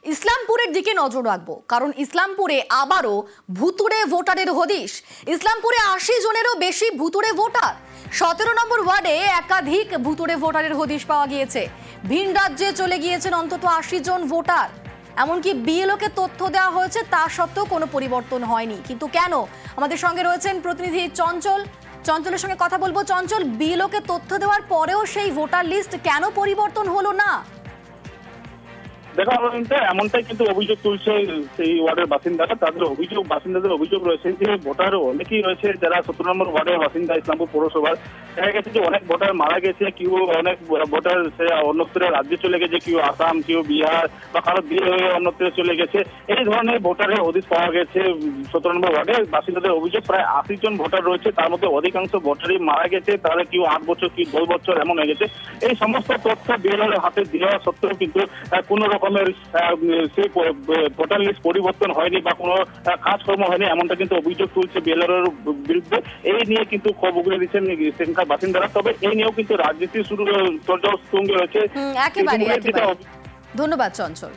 ইসলামপুরের দিকে নজর রাখবো, কারণ ইসলামপুরে আবারও ভুতুড়ে ভোটারের হদিশ। ইসলামপুরে ৮০ জনেরও বেশি ভুতুড়ে ভোটার। ১৭ নম্বর ওয়ার্ডে একাধিক ভুতুড়ে ভোটারের হদিশ পাওয়া গিয়েছে। ভিন রাজ্যে চলে গিয়েছেন অন্তত ৮০ জন ভোটার। এমনকি বিএলওকে তথ্য দেওয়া হয়েছে, তা সত্ত্বেও কোনো পরিবর্তন হয়নি। কিন্তু কেন? আমাদের সঙ্গে রয়েছেন প্রতিনিধি চঞ্চল। চঞ্চলের সঙ্গে কথা বলবো। চঞ্চল, বিএলওকে তথ্য দেওয়ার পরেও সেই ভোটার লিস্ট কেন পরিবর্তন হলো না? দেখো, এমনটাই কিন্তু অভিযোগ তুলছে সেই ওয়ার্ডের বাসিন্দারা। বাসিন্দাদের অভিযোগ রয়েছে যে ভোটার অনেকেই রয়েছে যারা ১৭ নম্বর ওয়ার্ডের বাসিন্দা ইসলামপুর পৌরসভার। দেখা গেছে যে অনেক ভোটার মারা গেছে, কেউ অনেক ভোটার অন্যত্র রাজ্যে চলে গেছে, কেউ আসাম, কেউ বিহার বা কারো বিয়ে হয়ে অন্যত্র চলে গেছে। এই ধরনের ভোটারের হদিশ পাওয়া গেছে ১৭ নম্বর ওয়ার্ডে। বাসিন্দাদের অভিযোগ প্রায় ৮০ জন ভোটার রয়েছে, তার মধ্যে অধিকাংশ ভোটারই মারা গেছে। তাহলে কেউ ৮ বছর, কেউ ১০ বছর এমন হয়ে গেছে। এই সমস্ত তথ্য বিএলওর হাতে দেওয়া সত্ত্বেও কিন্তু কোনো রকমের সেই ভোটার লিস্ট পরিবর্তন হয়নি বা কোনো কাজকর্ম হয়নি, এমনটা কিন্তু অভিযোগ তুলছে বিএলওর বিরুদ্ধে। এই নিয়ে কিন্তু ক্ষোভ উগড়ে দিচ্ছেন সেখানকার বাসিন্দারা। তবে এই নিয়েও কিন্তু রাজনীতি শুরু তুঙ্গে রয়েছে। ধন্যবাদ চঞ্চল।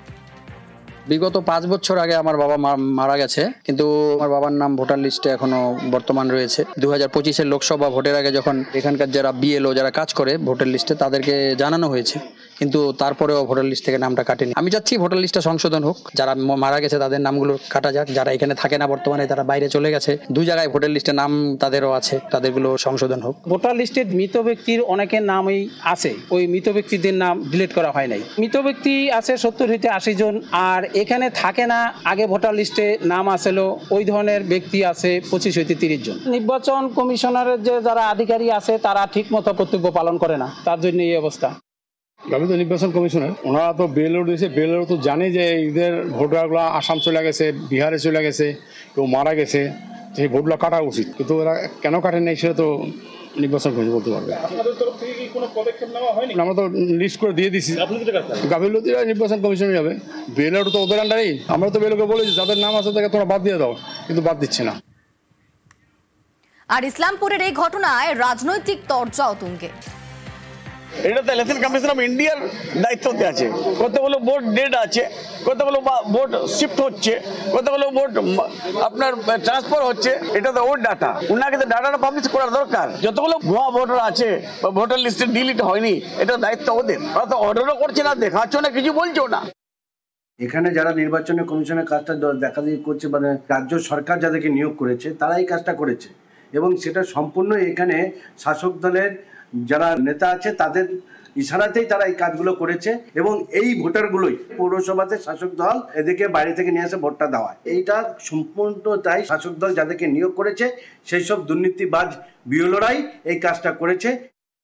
বিগত ৫ বছর আগে আমার বাবা মারা গেছে, কিন্তু আমার বাবার নাম ভোটার লিস্টে এখনো বর্তমান রয়েছে। ২০২৫-এর লোকসভা ভোটের আগে যখন এখানকার যারা বিএলও যারা কাজ করে ভোটার লিস্টে, তাদেরকে জানানো হয়েছে, কিন্তু তারপরেও ভোটার লিস্ট থেকে নামটা কাটেনি। আমি চাচ্ছি ভোটার লিস্টটা সংশোধন হোক, যারা মারা গেছে তাদের নামগুলো কাটা যাক, যারা এখানে থাকে না বর্তমানে তারা বাইরে চলে গেছে, ২ জায়গায় ভোটার লিস্টে নাম তাদেরও আছে, তাদেরগুলো সংশোধন হোক। ভোটার লিস্টে মৃত ব্যক্তির অনেকের নামই আছে, ওই মৃত ব্যক্তিদের নাম ডিলিট করা হয় নাই। মৃত ব্যক্তি আছে ৭০ হইতে ৮০ জন, আর এখানে থাকে না আগে ভোটার লিস্টে নাম আসেল ওই ধরনের ব্যক্তি আছে ২৫ হইতে ৩০ জন। নির্বাচন কমিশনারের যে যারা আধিকারিক আছে তারা ঠিক মতো কর্তব্য পালন করে না, তার জন্য এই অবস্থা। আমি তো নির্বাচন কমিশনার, ওনারা তো বেলর দিয়েছে, বেলর তো জানে যে এদের ভোটারগুলো আসাম চলে গেছে, বিহারে চলে গেছে, কেউ মারা গেছে, সেই ভোটগুলো কাটা উচিত, কিন্তু ওরা কেন কাটে নাই সেটা তো নির্বাচন কমিশন বলতে পারবে। আমরা তো লিস্ট করে দিয়ে দিচ্ছি, গাফিলতিরা নির্বাচন কমিশনে যাবে, বেলর তো ওদের আন্ডারেই। আমরা তো বেলকে বলেছি যাদের নাম আছে তাকে তোমরা বাদ দিয়ে দাও, কিন্তু বাদ দিচ্ছে না। আর ইসলামপুরের এই ঘটনায় রাজনৈতিক তরজা তুঙ্গে। এটা তো ইলেকশন কমিশন অফ ইন্ডিয়ার দায়িত্বতে আছে। কতগুলো ভোট ডেড আছে, কতগুলো ভোট শিফট হচ্ছে, কতগুলো ভোট আপনার ট্রান্সফার হচ্ছে, এটা তো ওর ডাটা। উনাকে তো ডাটাটা পাবলিশ করার দরকার। যতগুলো ভুয়া ভোটার আছে বা ভোটার লিস্টে ডিলিট হয়নি, এটা দায়িত্ব ওদের। ওরা তো অর্ডারও করছে না, দেখাচ্ছ না, কিছু বলছো না। এখানে যারা নির্বাচন কমিশনের কাজটা দেখা করছে, মানে রাজ্য সরকার যাদেরকে নিয়োগ করেছে তারা এই কাজটা করেছে, এবং সেটা সম্পূর্ণ এখানে শাসক দলের যারা নেতা আছে তাদের ইশারাতেই তারা এই কাজগুলো করেছে। এবং এই ভোটারগুলোই পৌরসভাতে শাসক দল এদেরকে বাইরে থেকে নিয়ে আসে ভোটটা দেওয়া, এইটা সম্পূর্ণটাই শাসক দল যাদেরকে নিয়োগ করেছে সেই সব দুর্নীতিবাজ বিএলওরাই এই কাজটা করেছে।